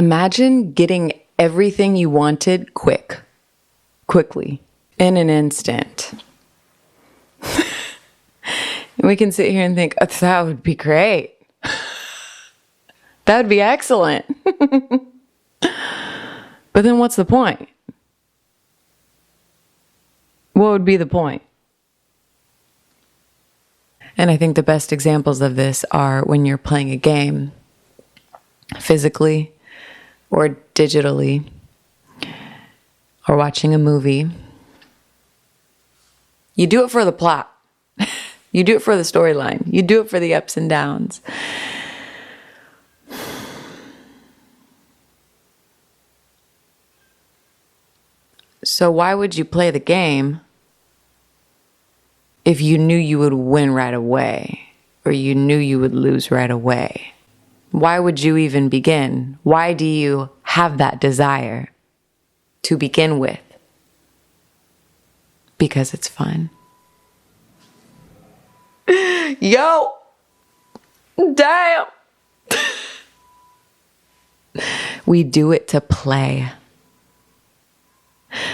Imagine getting everything you wanted quickly, in an instant. And we can sit here and think, oh, that would be great. That would be excellent. But then what's the point? What would be the point? And I think the best examples of this are when you're playing a game, physically or digitally, or watching a movie. You do it for the plot. You do it for the storyline. You do it for the ups and downs. So why would you play the game if you knew you would win right away, or you knew you would lose right away? Why would you even begin? Why do you have that desire to begin with? Because it's fun. Yo! Damn! We do it to play.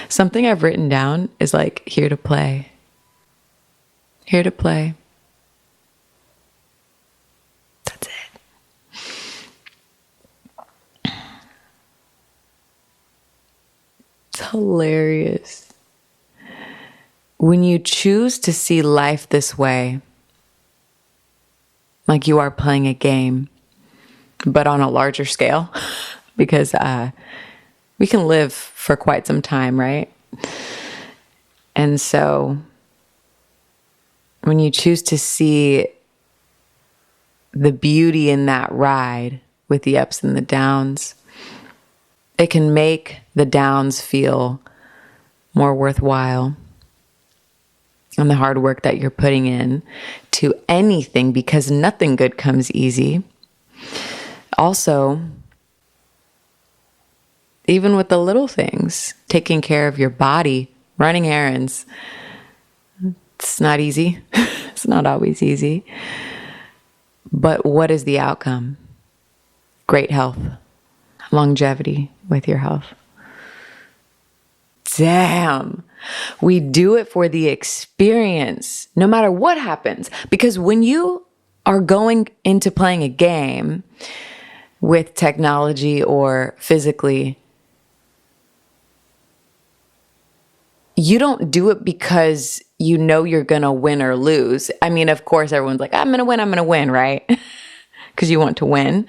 Something I've written down is like, here to play. Here to play. That's it. It's hilarious. When you choose to see life this way, like you are playing a game, but on a larger scale, because we can live for quite some time, right? And so when you choose to see the beauty in that ride with the ups and the downs, it can make the downs feel more worthwhile, and the hard work that you're putting in to anything, because nothing good comes easy. Also, even with the little things, taking care of your body, running errands, it's not easy. It's not always easy. But what is the outcome? Great health, longevity with your health. Damn. We do it for the experience, no matter what happens. Because when you are going into playing a game with technology or physically, you don't do it because you know you're going to win or lose. I mean, of course, everyone's like, I'm going to win, right? Because you want to win.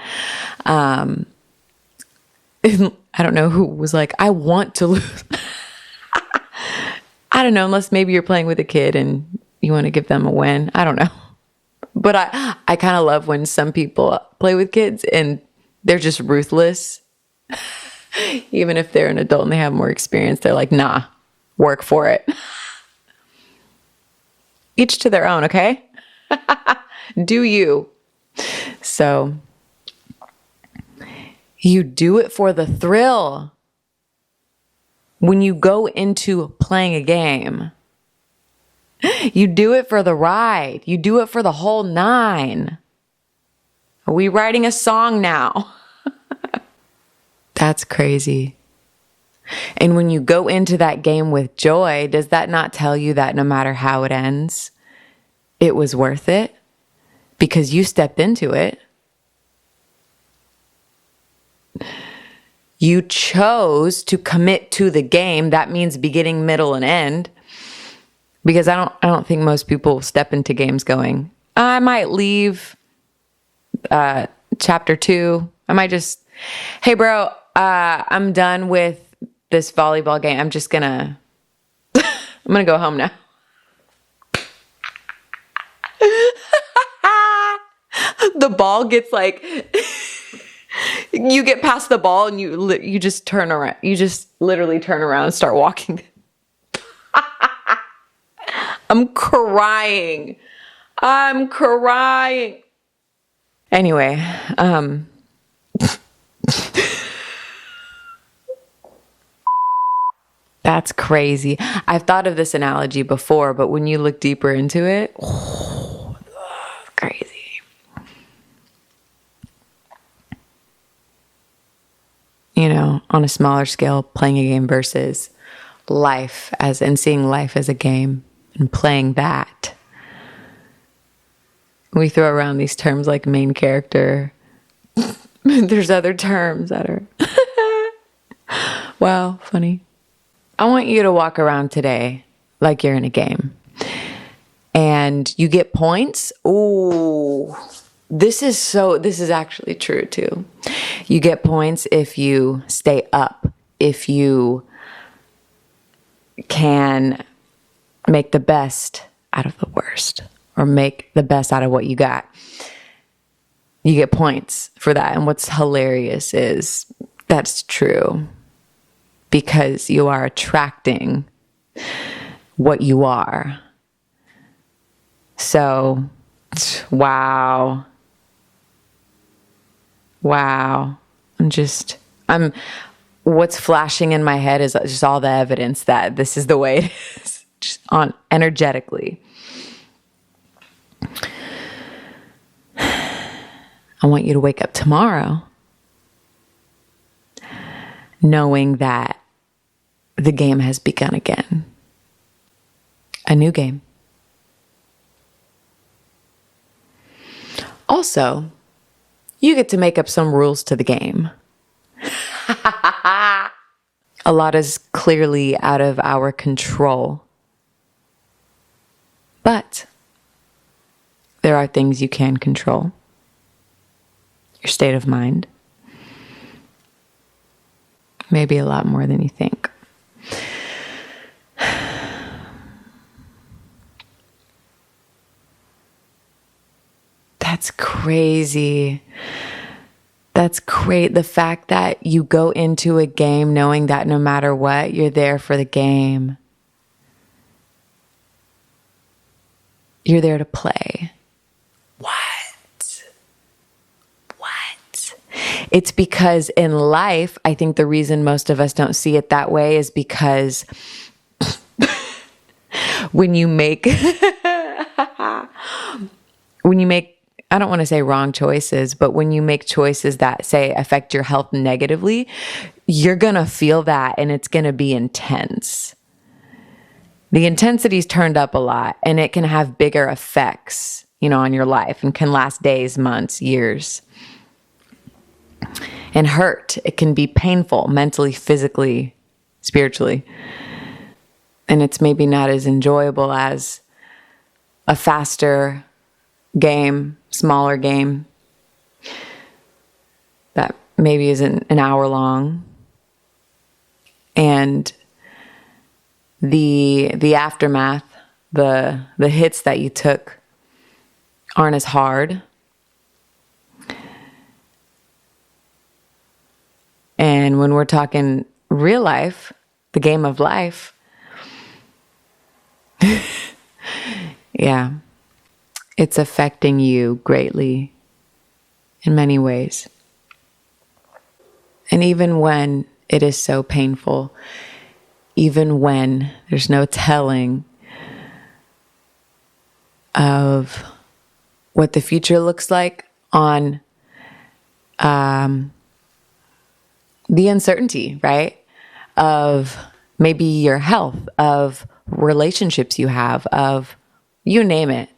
I don't know who was like, I want to lose. I don't know, unless maybe you're playing with a kid and you want to give them a win. I don't know. But I kind of love when some people play with kids and they're just ruthless. Even if they're an adult and they have more experience, they're like, nah, work for it. Each to their own, okay? Do you. So you do it for the thrill. When you go into playing a game, you do it for the ride. You do it for the whole 9. Are we writing a song now? That's crazy. And when you go into that game with joy, does that not tell you that no matter how it ends, it was worth it? Because you stepped into it. You chose to commit to the game. That means beginning, middle, and end. Because I don't think most people step into games going, I might leave chapter 2. I might just, hey bro, I'm done with this volleyball game. I'm just gonna go home now. The ball gets like, you get past the ball and you just turn around. You just literally turn around and start walking. I'm crying. Anyway, that's crazy. I've thought of this analogy before, but when you look deeper into it, crazy. on a smaller scale, playing a game versus life and seeing life as a game and playing that. We throw around these terms like main character. There's other terms that are, wow, funny. I want you to walk around today like you're in a game. And you get points. Ooh, this is actually true too. You get points if you stay up, if you can make the best out of the worst, or make the best out of what you got. You get points for that. And what's hilarious is that's true, because you are attracting what you are. So, wow. What's flashing in my head is just all the evidence that this is the way it is, just on energetically. I want you to wake up tomorrow knowing that the game has begun again. A new game. Also, you get to make up some rules to the game. A lot is clearly out of our control. But there are things you can control. Your state of mind. Maybe a lot more than you think. That's crazy. That's great. The fact that you go into a game knowing that no matter what, you're there for the game. You're there to play. What? It's because in life, I think the reason most of us don't see it that way is because when you make, I don't want to say wrong choices, but when you make choices that, say, affect your health negatively, you're going to feel that, and it's going to be intense. The intensity's turned up a lot, and it can have bigger effects, on your life, and can last days, months, years. And hurt. It can be painful mentally, physically, spiritually. And it's maybe not as enjoyable as a faster game, smaller game that maybe isn't an hour long. And the aftermath, the hits that you took aren't as hard. And when we're talking real life, the game of life, yeah, it's affecting you greatly in many ways. And even when it is so painful, even when there's no telling of what the future looks like on the uncertainty, right? Of maybe your health, of relationships you have, of you name it.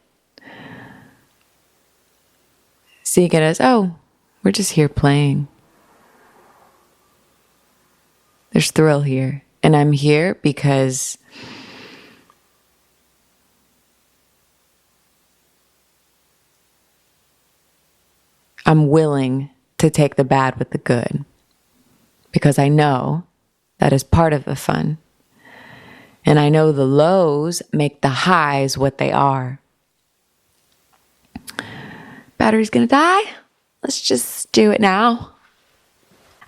Seeing it as, oh, we're just here playing. There's thrill here. And I'm here because I'm willing to take the bad with the good. Because I know that is part of the fun. And I know the lows make the highs what they are. Battery's gonna die? Let's just do it now.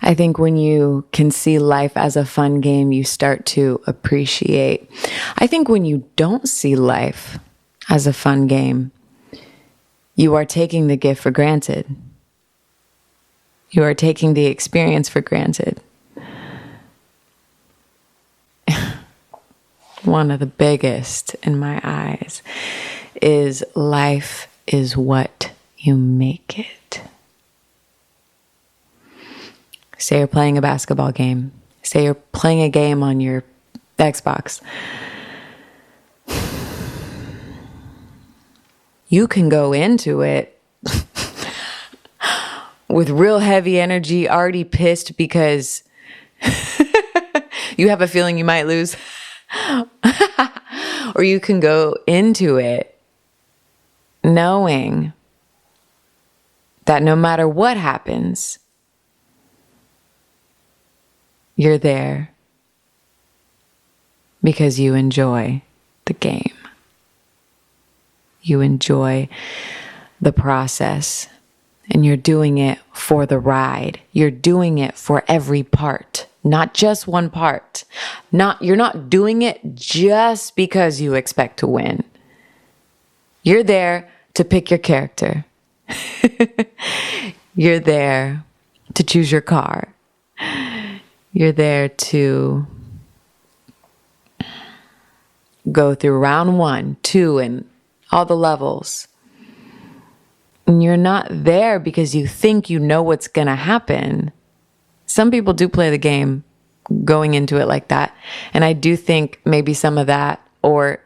I think when you can see life as a fun game, you start to appreciate. I think when you don't see life as a fun game, you are taking the gift for granted. You are taking the experience for granted. One of the biggest in my eyes is life is what you make it. Say you're playing a basketball game. Say you're playing a game on your Xbox. You can go into it with real heavy energy, already pissed because you have a feeling you might lose. Or you can go into it knowing that no matter what happens, you're there because you enjoy the game. You enjoy the process, and you're doing it for the ride. You're doing it for every part, not just one part. You're not doing it just because you expect to win. You're there to pick your character. You're there to choose your car. You're there to go through round 1, 2, and all the levels. And you're not there because you think you know what's going to happen. Some people do play the game going into it like that. And I do think maybe some of that, or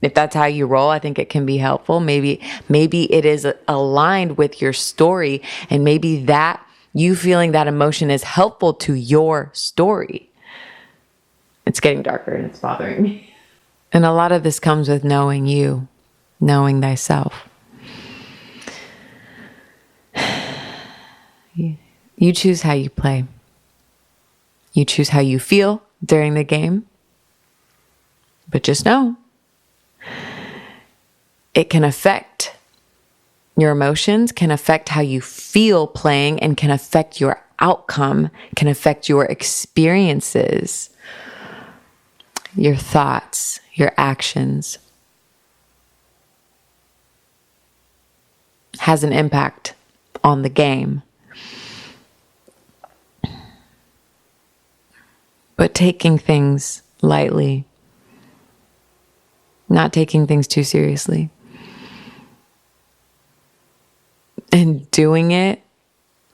if that's how you roll, I think it can be helpful. Maybe it is aligned with your story, and maybe that you feeling that emotion is helpful to your story. It's getting darker and it's bothering me. And a lot of this comes with knowing you, knowing thyself. You choose how you play. You choose how you feel during the game. But just know, it can affect your emotions, can affect how you feel playing, and can affect your outcome, can affect your experiences, your thoughts, your actions. Has an impact on the game. But taking things lightly, not taking things too seriously, and doing it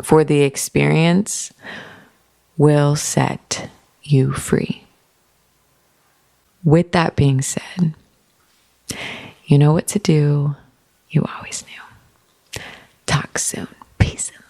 for the experience will set you free. With that being said, you know what to do. You always knew. Talk soon. Peace and love.